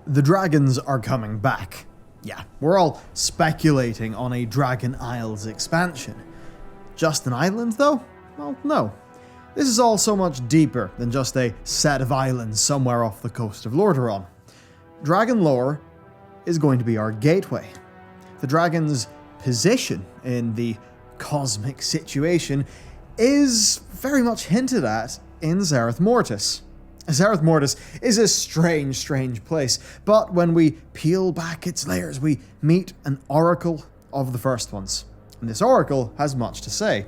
The dragons are coming back. Yeah, we're all speculating on a Dragon Isles expansion. Just an island, though? Well, no. This is all so much deeper than just a set of islands somewhere off the coast of Lordaeron. Dragon lore is going to be our gateway. The dragon's position in the cosmic situation is very much hinted at in Zereth Mortis. Zereth Mortis is a strange place, but when we peel back its layers, we meet an oracle of the first ones. And this oracle has much to say.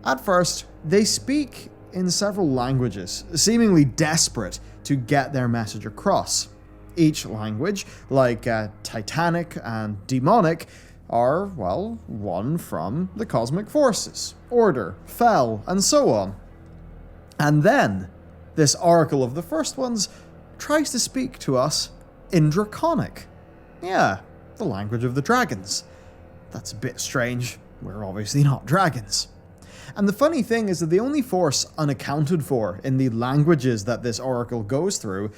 At first, they speak in several languages, seemingly desperate to get their message across. Each language, like Titanic and Demonic, are, well, one from the cosmic forces, Order, Fel, and so on. And then, this oracle of the first ones tries to speak to us in Draconic. Yeah, the language of the dragons. That's a bit strange. We're obviously not dragons. And the funny thing is that the only force unaccounted for in the languages that this oracle goes through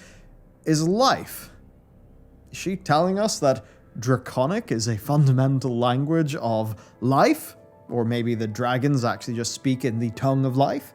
is life. Is she telling us that Draconic is a fundamental language of life? Or maybe the dragons actually just speak in the tongue of life?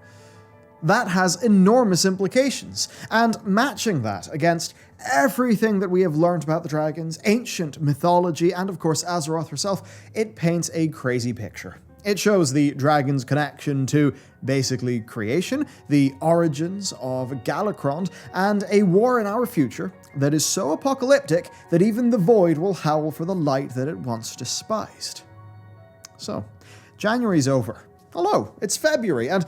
That has enormous implications, and matching that against everything that we have learned about the dragons, ancient mythology, and of course Azeroth herself, it paints a crazy picture. It shows the dragon's connection to basically creation, the origins of Galakrond, and a war in our future that is so apocalyptic that even the void will howl for the light that it once despised. So, January's over. Hello, it's February, and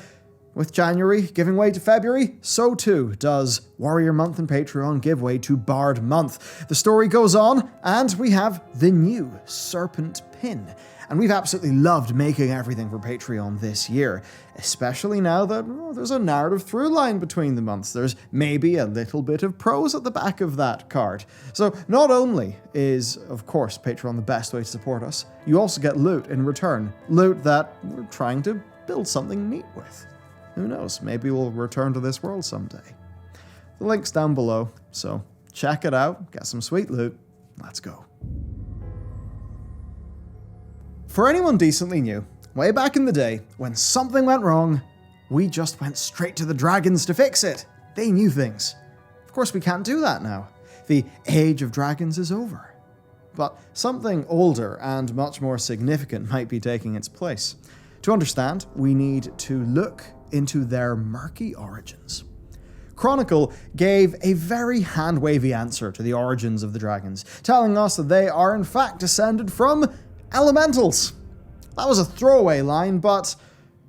with January giving way to February, so too does Warrior Month and Patreon give way to Bard Month. The story goes on, and we have the new Serpent Pin. And we've absolutely loved making everything for Patreon this year, especially now that there's a narrative through line between the months. There's maybe a little bit of prose at the back of that card. So not only is, of course, Patreon the best way to support us, you also get loot in return. Loot that we're trying to build something neat with. Who knows, maybe we'll return to this world someday. The link's down below, so check it out, get some sweet loot, let's go. For anyone decently new, way back in the day, when something went wrong, we just went straight to the dragons to fix it. They knew things. Of course, we can't do that now. The age of dragons is over. But something older and much more significant might be taking its place. To understand, we need to look into their murky origins. Chronicle gave a very hand-wavy answer to the origins of the dragons, telling us that they are in fact descended from elementals. That was a throwaway line, but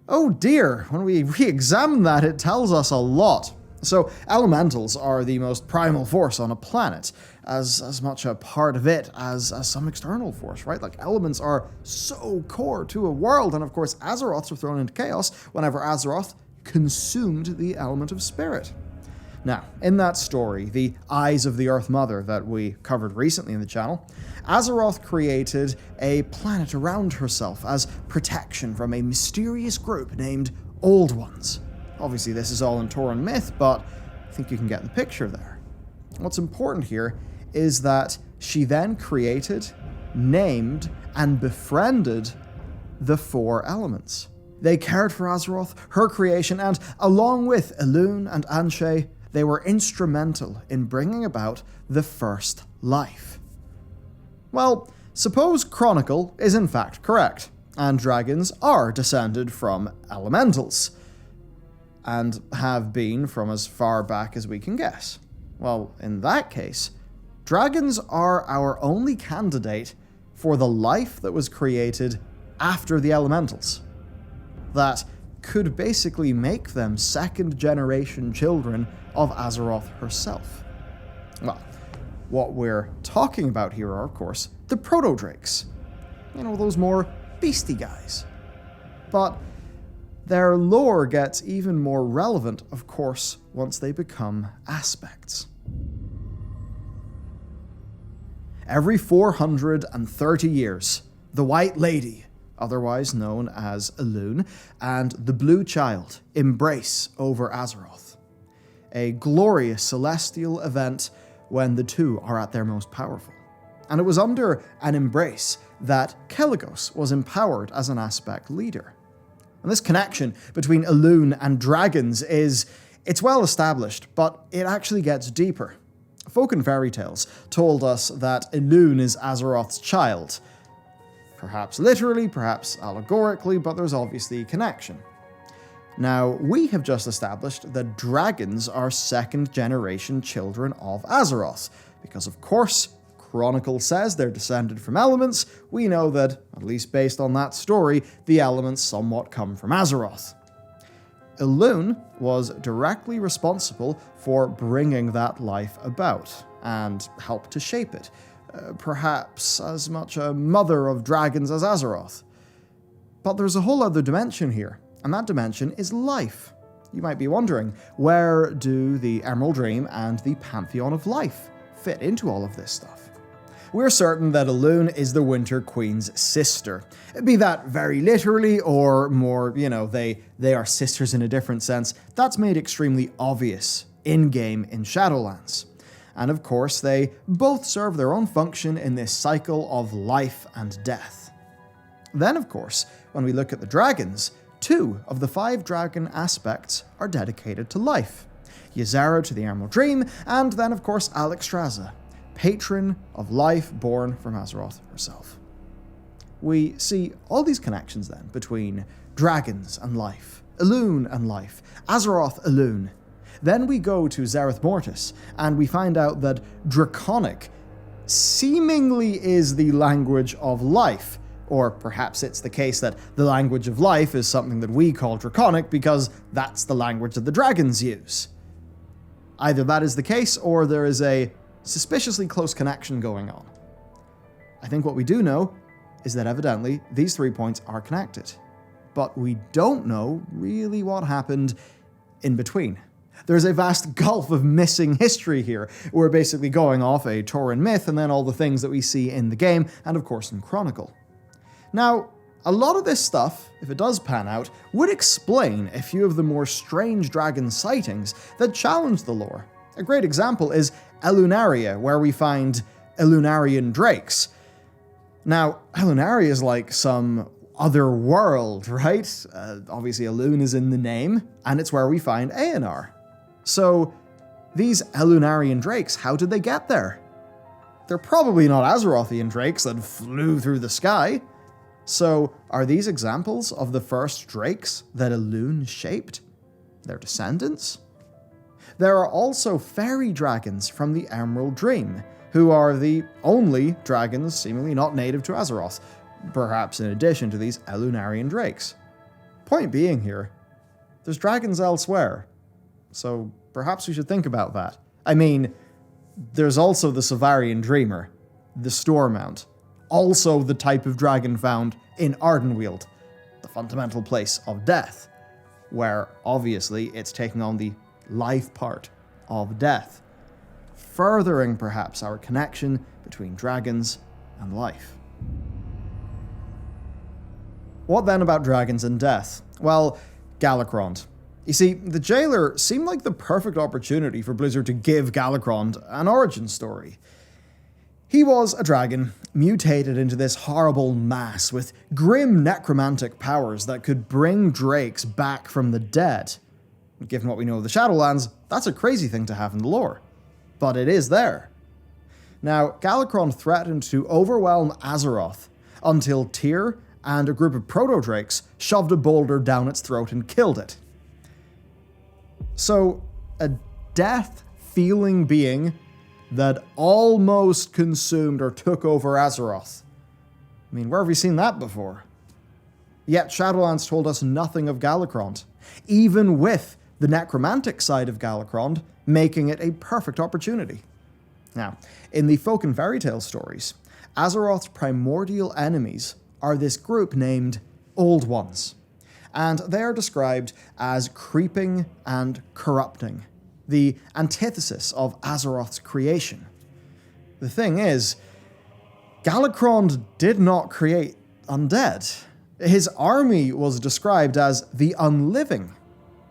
oh dear, when we re-examine that, it tells us a lot. So, elementals are the most primal force on a planet, as much a part of it as some external force, right? Like, elements are so core to a world, and of course, Azeroths were thrown into chaos whenever Azeroth consumed the element of spirit. Now, in that story, the Eyes of the Earth Mother that we covered recently in the channel, Azeroth created a planet around herself as protection from a mysterious group named Old Ones. Obviously, this is all in Tauren myth, but I think you can get the picture there. What's important here is that she then created, named, and befriended the four elements. They cared for Azeroth, her creation, and along with Elune and Anshe, they were instrumental in bringing about the first life. Well, suppose Chronicle is in fact correct, and dragons are descended from elementals, and have been from as far back as we can guess. Well, in that case, dragons are our only candidate for the life that was created after the elementals. That could basically make them second-generation children of Azeroth herself. Well, what we're talking about here are, of course, the proto-drakes. You know, those more beastie guys. But their lore gets even more relevant, of course, once they become aspects. Every 430 years, the White Lady, otherwise known as Elune, and the Blue Child embrace over Azeroth. A glorious celestial event when the two are at their most powerful. And it was under an embrace that Kelagos was empowered as an aspect leader. And this connection between elune and dragons it's well established, but it actually gets deeper. Folk and fairy tales told us that elune is Azeroth's child. Perhaps literally, perhaps allegorically, but there's obviously a connection. Now, we have just established that dragons are second-generation children of Azeroth, because of course, Chronicle says they're descended from elements. We know that, at least based on that story, the elements somewhat come from Azeroth. Elune was directly responsible for bringing that life about, and helped to shape it. Perhaps as much a mother of dragons as Azeroth. But there's a whole other dimension here, and that dimension is life. You might be wondering, where do the Emerald Dream and the Pantheon of Life fit into all of this stuff? We're certain that Elune is the Winter Queen's sister. Be that very literally, or more, they are sisters in a different sense. That's made extremely obvious in-game in Shadowlands. And of course, they both serve their own function in this cycle of life and death. Then, of course, when we look at the dragons, 2 of the 5 dragon aspects are dedicated to life. Ysera to the Emerald Dream, and then, of course, Alexstrasza, patron of life born from Azeroth herself. We see all these connections then between dragons and life, elune and life, Azeroth elune. Then we go to Zereth Mortis, and we find out that Draconic seemingly is the language of life, or perhaps it's the case that the language of life is something that we call Draconic because that's the language that the dragons use. Either that is the case, or there is a suspiciously close connection going on. I think what we do know is that evidently these 3 points are connected, but we don't know really what happened in between. There's a vast gulf of missing history here. We're basically going off a Tauren myth and then all the things that we see in the game and of course in Chronicle. Now, a lot of this stuff, if it does pan out, would explain a few of the more strange dragon sightings that challenge the lore. A great example is Elunaria, where we find Elunarian drakes. Now, Elunaria is like some other world, right? Obviously, Elune is in the name, and it's where we find Aenar. So, these Elunarian drakes, how did they get there? They're probably not Azerothian drakes that flew through the sky. So, are these examples of the first drakes that Elune shaped? Their descendants? There are also fairy dragons from the Emerald Dream, who are the only dragons seemingly not native to Azeroth, perhaps in addition to these Elunarian drakes. Point being here, there's dragons elsewhere, so perhaps we should think about that. I mean, there's also the Sevarian Dreamer, the Stormount, also the type of dragon found in Ardenweald, the fundamental place of death, where obviously it's taking on the life part of death, furthering perhaps our connection between dragons and life. What then about dragons and death? Well, Galakrond. You see, the Jailer seemed like the perfect opportunity for Blizzard to give Galakrond an origin story. He was a dragon, mutated into this horrible mass with grim necromantic powers that could bring drakes back from the dead. Given what we know of the Shadowlands, that's a crazy thing to have in the lore. But it is there. Now, Galakrond threatened to overwhelm Azeroth until Tyr and a group of proto-drakes shoved a boulder down its throat and killed it. So, a death-feeling being that almost consumed or took over Azeroth. I mean, where have we seen that before? Yet Shadowlands told us nothing of Galakrond, even with the necromantic side of Galakrond making it a perfect opportunity. Now, in the folk and fairy tale stories, Azeroth's primordial enemies are this group named Old Ones, and they are described as creeping and corrupting, the antithesis of Azeroth's creation. The thing is, Galakrond did not create undead. His army was described as the unliving,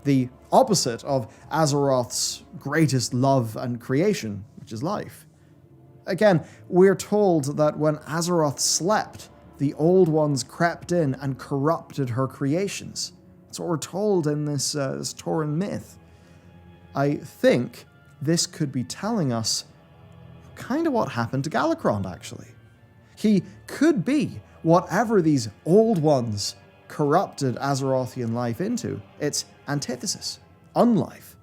the opposite of Azeroth's greatest love and creation, which is life. Again, we're told that when Azeroth slept, the Old Ones crept in and corrupted her creations. That's what we're told in this Tauren myth. I think this could be telling us kind of what happened to Galakrond, actually. He could be whatever these Old Ones corrupted Azerothian life into, its antithesis, unlife.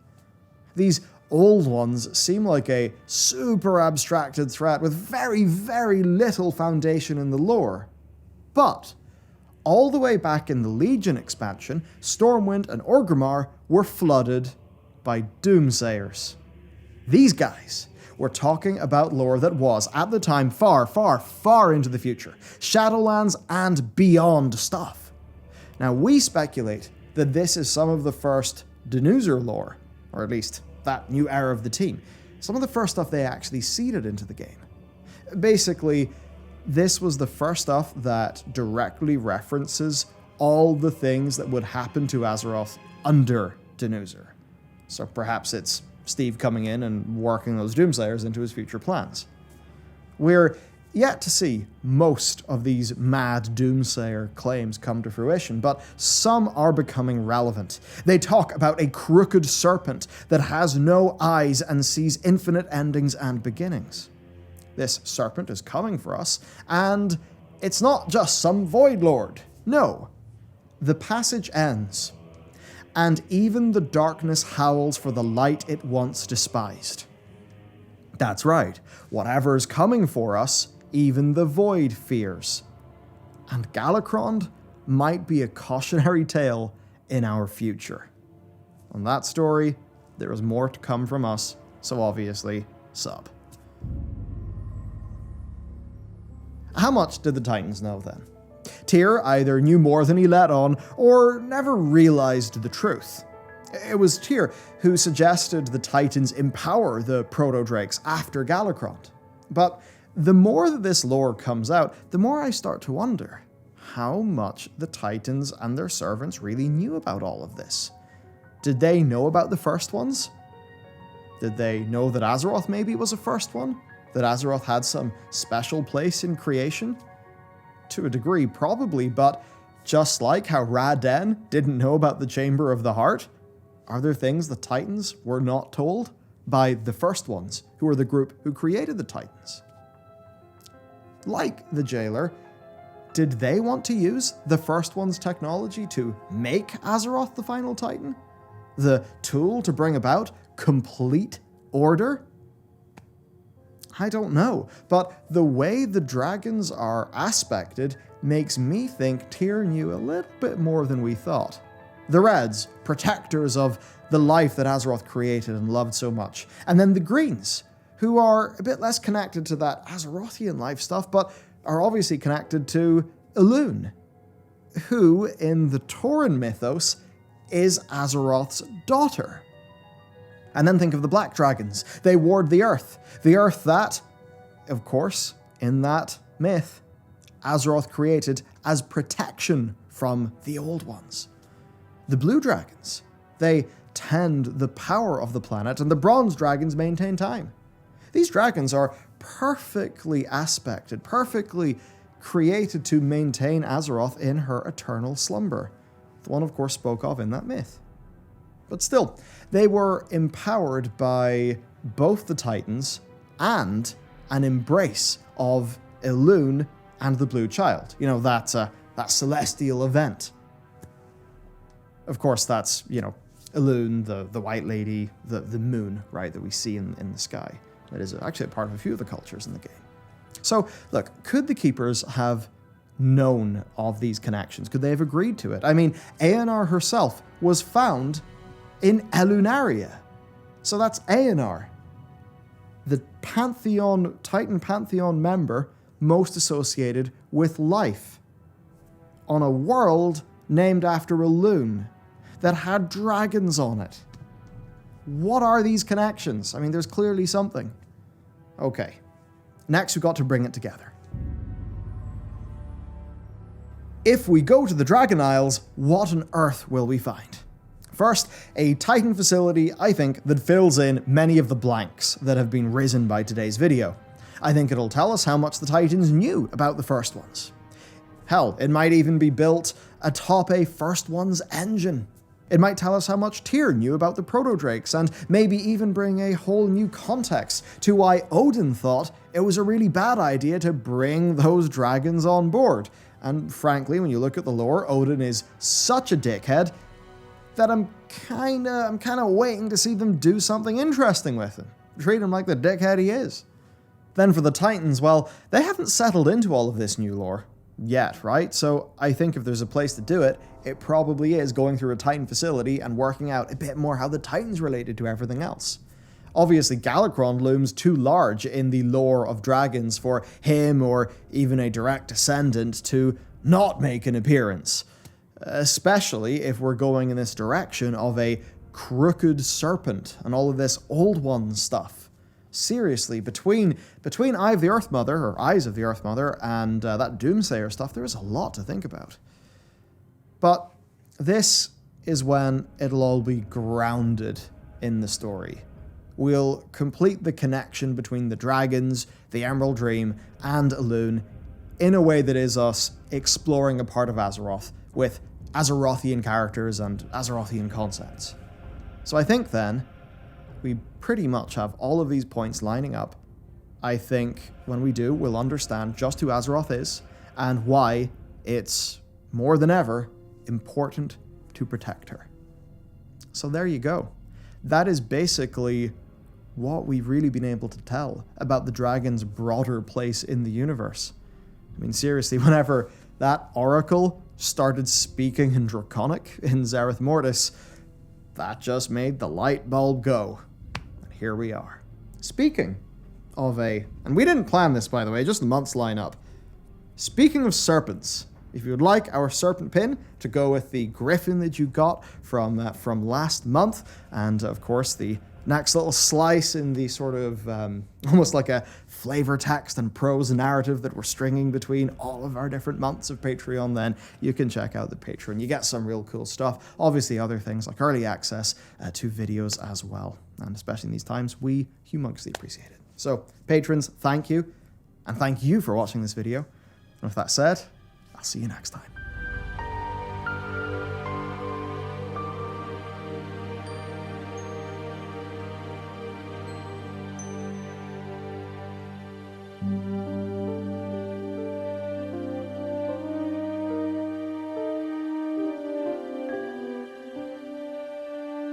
These Old Ones seem like a super abstracted threat with very, very little foundation in the lore. But all the way back in the Legion expansion, Stormwind and Orgrimmar were flooded by Doomsayers. These guys were talking about lore that was, at the time, far, far, far into the future. Shadowlands and beyond stuff. Now, we speculate that this is some of the first Denuser lore, or at least that new era of the team. Some of the first stuff they actually seeded into the game. Basically, this was the first stuff that directly references all the things that would happen to Azeroth under Denuser. So perhaps it's Steve coming in and working those Doomsayers into his future plans. We're yet to see most of these mad Doomsayer claims come to fruition, but some are becoming relevant. They talk about a crooked serpent that has no eyes and sees infinite endings and beginnings. This serpent is coming for us, and it's not just some Void Lord. No. The passage ends, and even the darkness howls for the light it once despised. That's right. Whatever's coming for us, even the Void fears. And Galakrond might be a cautionary tale in our future. On that story, there is more to come from us, so obviously, sub. How much did the Titans know then? Tyr either knew more than he let on, or never realized the truth. It was Tyr who suggested the Titans empower the Proto-Drakes after Galakrond. But the more that this lore comes out, the more I start to wonder how much the Titans and their servants really knew about all of this. Did they know about the first ones? Did they know that Azeroth maybe was a first one? That Azeroth had some special place in creation? To a degree, probably, but just like how Ra-Den didn't know about the Chamber of the Heart, are there things the Titans were not told by the first ones, who were the group who created the Titans? Like the Jailer, did they want to use the first one's technology to make Azeroth the final Titan? The tool to bring about complete order? I don't know, but the way the dragons are aspected makes me think Tyr knew a little bit more than we thought. The Reds, protectors of the life that Azeroth created and loved so much. And then the Greens, who are a bit less connected to that Azerothian life stuff, but are obviously connected to Elune, who, in the Tauren mythos, is Azeroth's daughter. And then think of the Black Dragons. They ward the Earth that, of course, in that myth, Azeroth created as protection from the Old Ones. The Blue Dragons, they tend the power of the planet, and the Bronze Dragons maintain time. These dragons are perfectly aspected, perfectly created to maintain Azeroth in her eternal slumber. The one, of course, spoke of in that myth. But still, they were empowered by both the Titans and an embrace of Elune and the Blue Child. You know, that celestial event. Of course, that's, Elune, the White Lady, the moon, right, that we see in the sky. That is actually a part of a few of the cultures in the game. So, look, could the Keepers have known of these connections? Could they have agreed to it? I mean, Eonar herself was found in Elunaria. So that's Eonar, the Titan Pantheon member most associated with life, on a world named after Elune that had dragons on it. What are these connections? I mean, there's clearly something. Okay, next we've got to bring it together. If we go to the Dragon Isles, what on earth will we find? First, a Titan facility, I think, that fills in many of the blanks that have been risen by today's video. I think it'll tell us how much the Titans knew about the First Ones. Hell, it might even be built atop a First One's engine. It might tell us how much Tyr knew about the Proto-Drakes, and maybe even bring a whole new context to why Odin thought it was a really bad idea to bring those dragons on board. And frankly, when you look at the lore, Odin is such a dickhead that I'm kinda waiting to see them do something interesting with him. Treat him like the dickhead he is. Then for the Titans, well, they haven't settled into all of this new lore yet, right? So I think if there's a place to do it, it probably is going through a Titan facility and working out a bit more how the Titans related to everything else. Obviously, Galakrond looms too large in the lore of dragons for him or even a direct descendant to not make an appearance. Especially if we're going in this direction of a crooked serpent and all of this Old One stuff. Seriously, between Eye of the Earth Mother, or Eyes of the Earth Mother, and that Doomsayer stuff, there is a lot to think about. But this is when it'll all be grounded in the story. We'll complete the connection between the dragons, the Emerald Dream, and Elune in a way that is us exploring a part of Azeroth with Azerothian characters and Azerothian concepts. So I think then, we pretty much have all of these points lining up. I think when we do, we'll understand just who Azeroth is and why it's more than ever important to protect her. So there you go. That is basically what we've really been able to tell about the dragon's broader place in the universe. I mean, seriously, whenever that oracle started speaking in Draconic in Zereth Mortis, that just made the light bulb go. And here we are. Speaking of and we didn't plan this, by the way, just the months line up. Speaking of serpents, if you would like our serpent pin to go with the griffin that you got from last month, and of course the next little slice in the sort of almost like a flavor text and prose narrative that we're stringing between all of our different months of Patreon, then you can check out the Patreon. You get some real cool stuff. Obviously other things like early access to videos as well. And especially in these times, we humongously appreciate it. So patrons, thank you. And thank you for watching this video. And with that said, I'll see you next time.